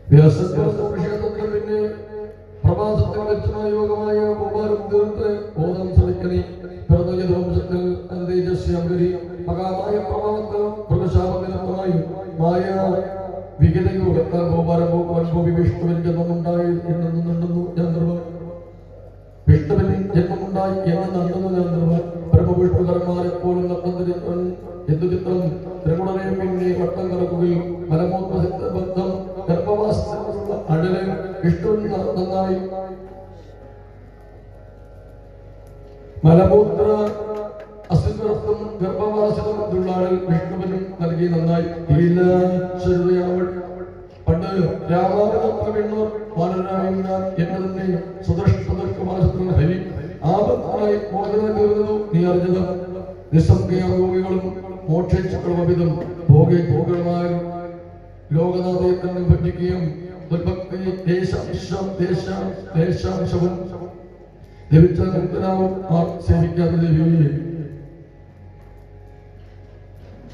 ക്ഷേത്രത്തിൽ പിന്നെ പ്രവാസത്തിൽ വെച്ചമായ യോഗമായ ഗോപാലം തീർത്ത് ബോധം ശ്രമിക്കണി പിറന്ന യദുവംശത്തിൽ തേജസ്വരി മഹാമായ പ്രഭാവത്തിൽ മൃഗശാപനിരത്തമായി മായ വിഗതയോഗത്താൽ ഗോപാലം ഗോപി വിഷ്ണുവിൻ ജന്മമുണ്ടായി എന്നുണ്ടെന്നു ഞാൻ വിഷ്ണുവിന് ജന്മമുണ്ടായി എന്നുണ്ടെന്നു ഞാൻ ബ്രഹ്മവിഷ്ണുകർമാരെ പോലും നത്തന്തിരിക്കാൻ എന്തു ചിത്രം ത്രികുണനെയും പിന്നെ വട്ടം കറക്കുകയും മലമൂത്രസിദ്ധബദ്ധം ഗർഭവാസത്തിലുള്ള അടല് വിഷ്ണുവിന് നന്നായി മലമൂത്ര അസിദ്ധം ഗർഭവാസവും ദുള്ളാളിൽ വിഷ്ണുവിനും നൽകി നന്നായി പണ്ട് രാമാവനത്ര വെണ്ണൂർ വാനരായ ഞാൻ എന്നെ തന്നെ സുദർശനമാസത്തിൽ ഹരി ആപത്തായി മോചനം തീർന്നതു നീ അറിഞ്ഞത് നിസ്സംഖ്യാരോഗികളും മോക്ഷിച്ചുക്കളും അവിധം ഭോഗങ്ങളുമായ ലോകനാഥയെ ഭജിക്കുകയും ദേശാംശവും ലഭിച്ച മുക്തനാവും സേവിക്കാതെ ലഭിക്കുകയും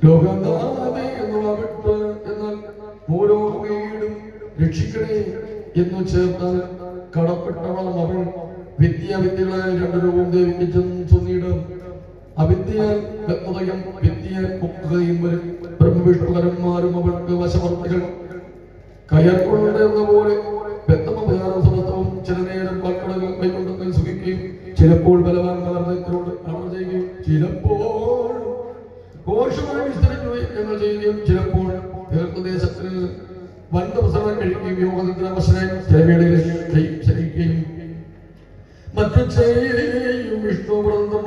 ലോകനാഥേ എന്നുള്ള വിട്ട് എന്നാൽ ഓരോ വീടും രക്ഷിക്കണേ എന്നു ചേർത്താൽ കടപ്പെട്ടവളും അവൾ വിദ്യാവിദ്യകളായ രണ്ടു രൂപം ദേവിക്ക് ചൊന്നിയിടും അവിദ്യയാൽ വ്യക്തതയും വിദ്യയാൽ മുക്തതയും വരും ബ്രഹ്മവിഷ്ണുകരന്മാരും അവൾക്ക് വശവർത്തികൾ കയർക്കൊണ്ടെന്ന പോലെ വ്യക്തമഭാരം സമത്വവും ചില നേരം വാക്കുകൾ കൈകൊണ്ടെങ്കിൽ സുഖിക്കുകയും ചിലപ്പോൾ ബലവാൻ മലർന്നത്തിനോട് അണർ ചെയ്യുകയും ചിലപ്പോൾ ഘോഷമായി വിസ്തരിച്ചു ഞങ്ങൾ ചെയ്യുകയും ചിലപ്പോൾ ദീർഘദേശത്തിൽ വൻപ്രസവം കഴിക്കുകയും യോഗനിദ്രാവശനായി ജൈവേളയിൽ ശരിക്കുകയും മറ്റു ചെയ്യും വിഷ്ണു വ്രതം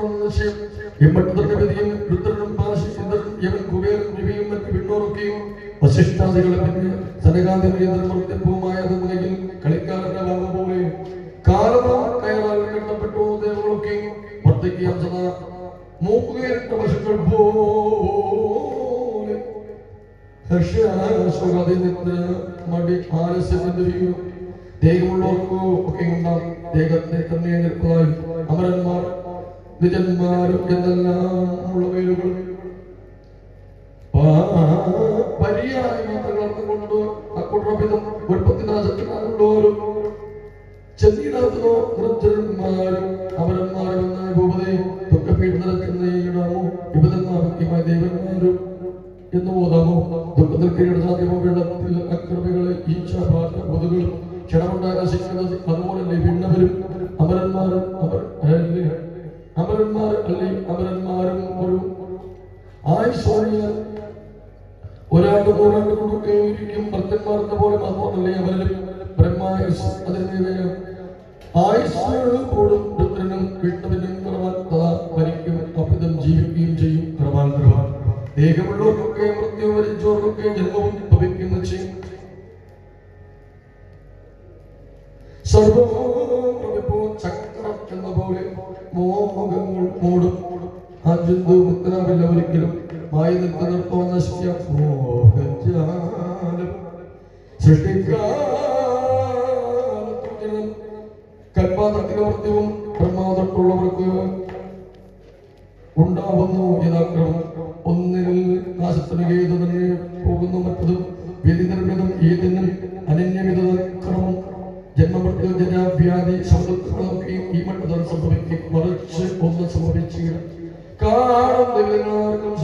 ഇമ്മട്ടത്തിന്റെ വിധിയും രുദ്രനും പാശിന്ദ്രനും യവൻ കുബേരൻ രവിയും മറ്റു വിണ്ണോറൊക്കെയും വശിഷ്ടാദികളും പിന്നെ സനകാന്തിപൂമായ നിലയിൽ കളിക്കാരന്റെ ഭാഗം പോലെ കാലം കയറാൽ കെട്ടപ്പെട്ടു ദേവങ്ങളൊക്കെയും വർദ്ധിക്കുകയും സദാ മൂക്കുകയറ്റ പശുക്കൾ പോലെ മടി ആലസ്യത്തിന്റെ ദേഹമുള്ളവർക്കോ ഒക്കെ ഉണ്ടാകും ദേഹത്തെ തന്നെ നിൽപ്പതായി അമരന്മാർ നിജന്മാരും എന്നെല്ലാം ഉള്ള പേരുകളും പര്യായി മാത്രം അക്കുടവിധം ഉൽപ്പത്തിനാശത്തിനാരുള്ളവരും ചെന്നീടാത്തതോ നിർജ്ജന്മാരും അമരന്മാരും എന്ന ഭൂപതയും ദുഃഖപീഠനത്തിനാമോ വിപതന്മാരൊക്കെയുമായ ദേവന്മാരും എന്ന് ഓതാമോ ദുഃഖത്തിൽ കീഴ സാധ്യമോ വെള്ളത്തിൽ അക്രമികളെ ഈച്ഛാഭാഷ ബുധുകളും ക്ഷണമുണ്ടാകാശിക്കുന്നത് അതുപോലെ ഭിന്നവരും അമരന്മാരും അമരന്മാരും ഒരു ആയുസ്സോണിയാൽ ഒരാണ്ട് പോരാണ്ട് കൊടുക്കുകയും ഭക്തന്മാരെന്ന പോലെ മാത്രമല്ലേ അവരിലും ബ്രഹ്മായുസ് അതിന് ആയുസ് കൂടും രുദ്രനും വിഷ്ണുവിനും മരിക്കും അപ്പിതം ജീവിക്കുകയും ചെയ്യും ദേഹമുള്ളവർക്കൊക്കെ മൃത്യു വരിച്ചവർക്കൊക്കെ ജന്മവും ഭവിക്കുന്ന ചെയ്യും ചക്രം എന്ന പോലെ മോഹങ്ങൾ മൂടും ആ ജന്തു മുക്തനാവില്ല ഒരിക്കലും മായ നിൽക്കുന്നോ നശിക്കാം കൽപ്പാത്രത്തിലും ബ്രഹ്മാതൊട്ടുള്ളവർക്ക് ഉണ്ടാവുന്നു യഥാക്രമം ഒന്നിൽ നാശത്തിന് ഏത് തന്നെ പോകുന്നു മറ്റതും വ്യതിനിർമ്മിതം ഏതിനും അനന്യമിതക്രമം ജന്മമൃത്യു ജനാവ്യാധി ശബ്ദങ്ങളൊക്കെയും ഈ മണ്ഡലം സംഭവിക്കും മറിച്ച് ഒന്ന് സംഭവിച്ചില്ല കാണും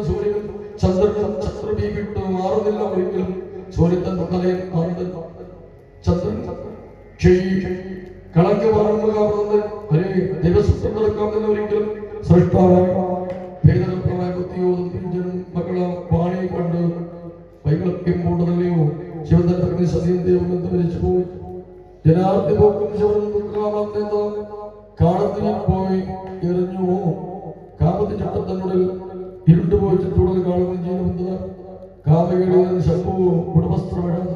സൂര്യനും ചന്ദ്രനും ചന്ദ്രബീ വിട്ടു മാറുന്നില്ല ഒരിക്കലും സൂര്യൻ തലയിൽ ആനന്ദൻ ചന്ദ്രൻ കളങ്ക മാറുന്നത് ഒരേ ദിവസം നടക്കാമെന്ന് ഒരിക്കലും സൃഷ്ടാവായ ഭേദനപ്രമായ ബുദ്ധിയോതും പിഞ്ചനും മക്കളെ വാണി കൊണ്ട് വൈകളൊക്കെയും കൊണ്ടതല്ലയോ ശിവൻ തന്നെ സതിയും ദൈവം എന്ന് മരിച്ചു പോയി ജനാർദ്ദി പോക്കും ശിവൻ കാണത്തിൽ പോയി എറിഞ്ഞു കാമത്തി ചട്ടത്തന്നുടൽ ഇരുണ്ടുപോയി ചുറ്റുടൽ കാണുന്ന ജീവൻ കാമകളിൽ ശംഭു കുടവസ്ത്രമിടാൻ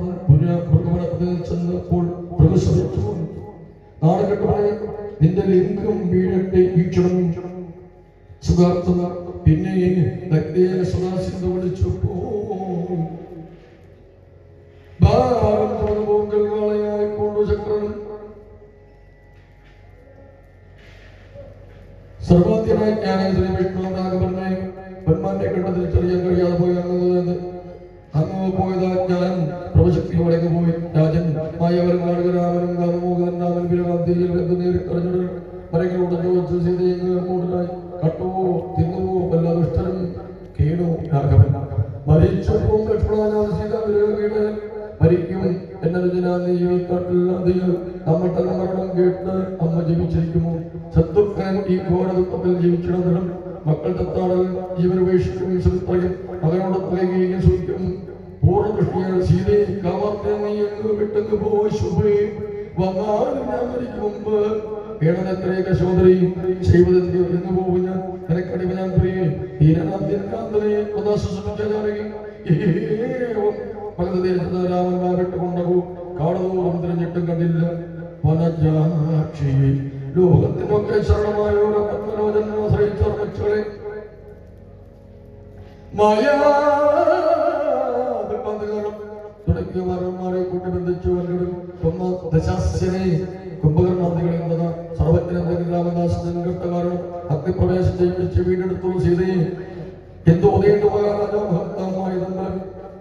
ചെന്നപ്പോൾ പ്രകശിച്ചു നാടകെട്ടവനെ നിന്റെ ലിംഗം വീഴട്ടെ ഈക്ഷണം സുഖാർത്ഥന പിന്നെ സദാശിന്ത വിളിച്ചു കൊണ്ടു ചക്രനും സർവാദ്യനായി ജ്ഞാനേശ്വരി വിഷ്ണു നാഗപരനെ ബന്മാന്റെ കണ്ടതിൽ ചെറിയാൻ കഴിയാതെ പോയി അങ്ങ് പോയതാ ഞാൻ സർവശക്തിയോടെ പോയി രാജൻ മായവരും കാടുകരാമനും കാതുമോഹൻ രാമൻ വിരകാന്തിയിൽ മരങ്ങളോട് ചോദിച്ചു സീതയെ കൂടുതലായി കട്ടുവോ തിന്നുവോ വല്ല ദുഷ്ടനും കേണു രാഘവൻ മരിച്ചപ്പോൾ ലക്ഷ്മണനാഥ സീത വിരകീട് മരിക്കും എന്നതിനാട്ടിൽ നമ്മട്ട മരണം കേട്ട് അമ്മ ജീവിച്ചിരിക്കുമോ ശത്രുഘ്നൻ ഈ ഘോര ദുഃഖത്തിൽ ജീവിച്ചിടന്നിടും മക്കൾ തത്താടൽ ജീവനുപേക്ഷിക്കും സുമിത്രയും മകനോട് പറയുകയും സൂക്ഷിക്കും പൂർണ്ണദൃഷ്ടിയാൽ സീതയെ കാവാർത്തെ നീ എന്ന് വിട്ടങ്ങ് പോയി ശുഭയെ വന്നാലും ഞാൻ മരിക്കും മുമ്പ് വേണമെത്രേ കശോദരി ചെയ്വതെന്ന് എന്ന് പോകും ഞാൻ നിനക്കടിമ ഞാൻ പ്രിയേ ഹീനനാഥനെ ഒന്ന് ശുശ്രൂഷിച്ചാണെങ്കിൽ പകദേശത്ത് രാമൻ വിട്ടുകൊണ്ടു കാടുതോറും തിരഞ്ഞിട്ടും കണ്ടില്ല വനജാക്ഷി ലോകത്തിനൊക്കെ ശരണമായോരോ പത്മലോചനെ ആശ്രയിച്ചോർമ്മച്ചോളെ തുടങ്ങിയ മരന്മാരെ കൂട്ടി ബന്ധിച്ചു ദശാസ്യനെ കുംഭകർണാദികളിൽ നിന്ന് സർവജ്ഞ രാമദാസൻ കാരണം അഗ്നിപ്രവേശം ചെയ്യിപ്പിച്ച് വീടെടുത്തുള്ള സീതയെ എന്തോ മഹത്താമായതെന്നാൽ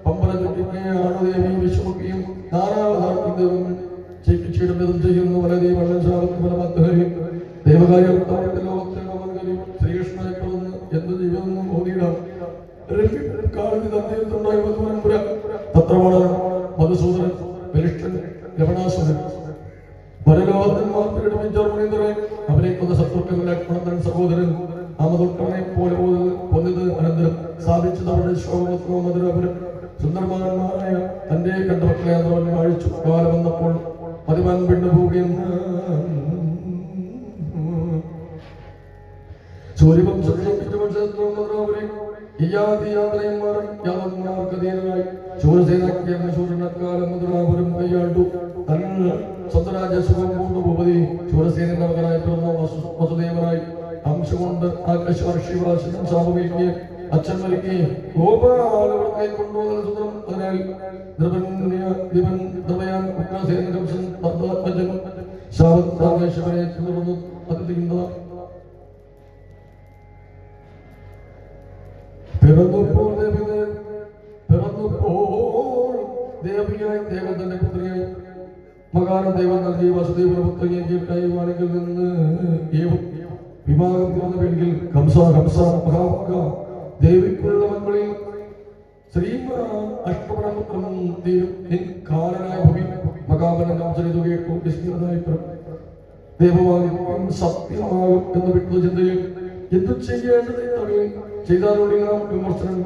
പമ്പല ചുറ്റിക്കുകയാണ് ദേവി വിശ്വമുഖിയും നാനാവതാരവും ചെയ്യിപ്പിച്ചിടുന്നതും ചെയ്യുന്നു വളരെ വളരെ ശാപത്തിന് ഫലമാക്കുകയും ദേവകാര്യം ശ്രീകൃഷ്ണനെ തുടർന്ന് എന്ത് ജീവിതം ഓതിയിടാം മധുസൂദനൻ ബലിഷ്ഠൻ ലവണാസുരൻ അവരെ കൊന്ന ശത്രുക്കൾ ലക്ഷ്മണൻ സഹോദരൻ ആമതുട്ടനെ പോലെ പൊന്നത് അനന്തരം സ്ഥാപിച്ചത് അവരുടെ ശോഭമത്രോ മധുരപുരം സുന്ദരമാന്മാരായ തന്റെ കണ്ട മക്കളെ അവൻ വാഴിച്ചു കാലം വന്നപ്പോൾ മതിമാൻ പെണ്ണു പോവുകയും സൂര്യവംശം ശൂരസേനാക്കാലം മുതലാവരും കൈയാണ്ടു സ്വന്തരാജ്യസുഖം കൊണ്ട് ഭൂപതി ശൂരസേനന്റെ മകനായി പിറന്ന വസുദേവനായി അംശകൊണ്ട് ആകാശവർഷിവാസനം സാമൂഹിക്കുകയും അച്ഛൻ മരിക്കുകയും ഗോപാലവർക്കായി കൊണ്ടുപോകുന്ന അതിനാൽ ശാപത്താകേശ്വരനെ തുടർന്ന് അതിഥിക്കുന്നതാണ് പിറന്നപ്പോൾ ദേവിയായി ദേവതന്റെ പുത്രിയായി മകാരം ദൈവം നൽകി വസുദേവന പുത്രിയെ കീർക്കായി വാണികൾ നിന്ന് വിവാഹം പിറന്ന വീട്ടിൽ കംസ മഹാഭഗ ദേവിക്കുള്ള മക്കളിൽ ശ്രീമാൻ അഷ്ടപുരം കാലനായ ഭൂമി മകാബലം കംസനിതു കേട്ടു വിസ്മൃതനായി ദേവവാദിക്കും സത്യമാകും എന്ന് വിട്ടു ചിന്തയിൽ എന്തു ചെയ്യേണ്ടത് ചെയ്താലുള്ള വിമർശനം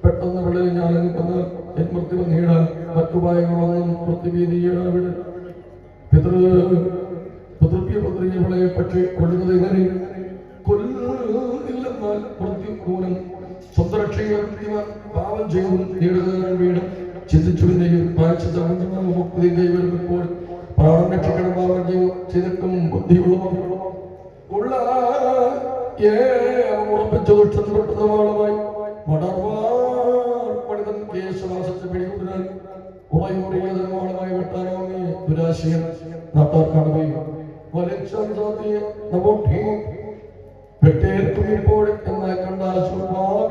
പെട്ടെന്ന് വളരെ ഞാനെന്ന് പറഞ്ഞാൽ എൻ മൃത്യു നേടാൻ മറ്റുപായങ്ങളൊന്നും പൃഥ്വീതിയുടെ പിതൃപ്യപുത്രികളെ പക്ഷേ കൊല്ലുന്നത് എങ്ങനെ കൊല്ലുന്നില്ലെന്നാൽ മൃത്യുക്കൂലം സ്വന്തം രക്ഷയെ പാവം ചെയ്തും നേടുന്നതിന് വീട് ചിന്തിച്ചു പിന്നെയും മുക്തി കൈവരുമ്പോൾ പ്രാണം രക്ഷിക്കണം പാവം ചെയ്തിട്ടും ബുദ്ധിയുള്ളവർ ഉറപ്പിച്ച ദുഷ്ടം പെട്ടുന്ന വാളമായി മടർവാണിതൻ കേശവാസത്തെ പിടികൂടാൻ ഉറയൂറിയതന്മാളമായി വെട്ടാനാവുന്ന ദുരാശയൻ നാട്ടാർ കാണുകയും വെട്ടേറ്റുമ്പോൾ എന്നാൽ കണ്ടാൽ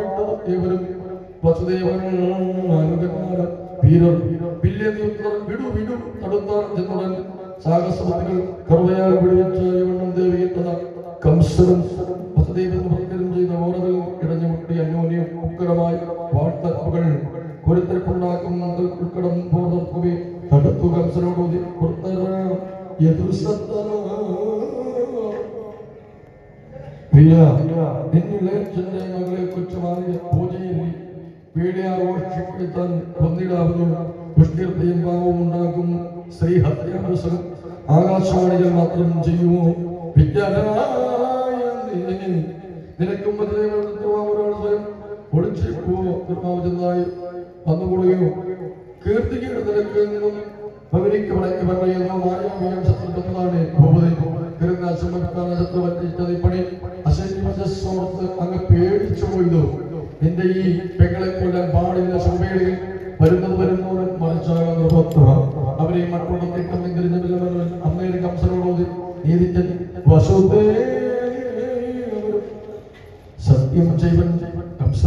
വിട്ടത് ഇവരും വസുദേവന്മാർ വീരർ വിടു തടുത്താർ ചെന്നുടൻ സാഹസബുദ്ധികൾ കറുവയാൽ വിടുവിച്ച ഇവണ്ണം ദേവിയെത്തത കംസനും വസുദേവൻ ഭക്തരും ചെയ്ത ഓറകൾ ഇടഞ്ഞുമുട്ടി അന്യോന്യം ഉക്കരമായി വാഴ്ത്തപ്പുകൾ കുരുത്തിരക്കുണ്ടാക്കും ഉൾക്കടം പോർത്തുവി തടുത്തു കംസനോട് മകളെ കുറ്റമാറിയ പൂജയിൽ വീടിയാഘോഷിക്കാൻ കൊന്നിടാവുന്നു ദുഷ്കീർത്തിയും പാവവും ഉണ്ടാക്കും സ്ത്രീ ഹത്യാവസരം ആകാശവാണികൾ മാത്രം ചെയ്യുമോ നിനക്കും ഒരാൾ സ്വയം ഒളിച്ചിപ്പോയി വന്നുകൂടുകയോ കീർത്തിയുടെ നിരക്ക് നിന്നും അങ്ങ് പേടിച്ചു പോയതോ നിന്റെ ഈ പെങ്ങളെ കൊല്ലാൻ പാടില്ല ശോഭയിൽ വരുന്നവരും മറിച്ചാകാൻ അവരെ മറ്റുള്ളവരും തിരിഞ്ഞില്ല അമ്മയുടെ കംസനോട് നീതിന്റെ വസുദേ സത്യം ചെയ്വൻ കംസ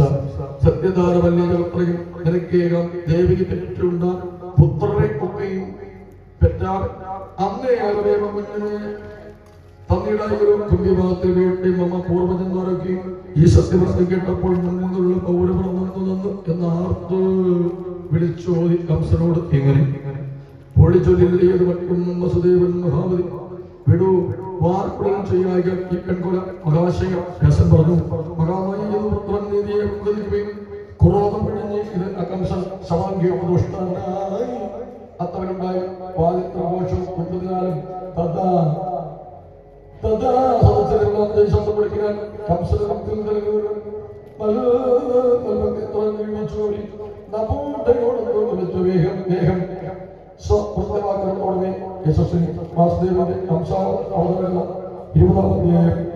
സത്യദാനവല്യ പറയും നിനക്കേകം ദേവിക്ക് പെറ്റിട്ടുണ്ട് പുത്ര അമ്മയും പെറ്റാർ അന്നേയാകവേ മമ്മനെ തന്നിടായും കുംഭിഭാഗത്തിൽ വീട്ടിൽ മമ്മ പൂർവ്വജന്മാരൊക്കെ ഈ സത്യവ്രതം കേട്ടപ്പോൾ മുന്നിലുള്ള പൗരവ്രതം നന്ന് എന്ന ആർത്ത് വിളിച്ചോതി കംസനോട് ഇങ്ങനെ പൊളിച്ചൊല്ലിയത് മറ്റും വസുദേവൻ മഹാവതി വിടൂ വാർക്കുളം ചെയ്യായ ഈ പെൺകൊല മഹാശയം രസം പറഞ്ഞു മഹാമായി പുത്രൻ നീതിയെ ഉദ്ധരിക്കുകയും ക്രോധം പിടിഞ്ഞ് ഇത് അകംസൻ സമാംഗ്യോപദുഷ്ടനായി അത്തവനുണ്ടായ വാദിത്വഘോഷം കൊണ്ടതിനാലും തഥാ സദസ്സരെല്ലാം ശബ്ദം വിളിക്കാൻ കംസനത്തിൽ വേഗം വേഗം സ്വപ്രവാക്കളോടെ യശസ്വിനി വാസുദേവന്റെ 20-ാം അധ്യായം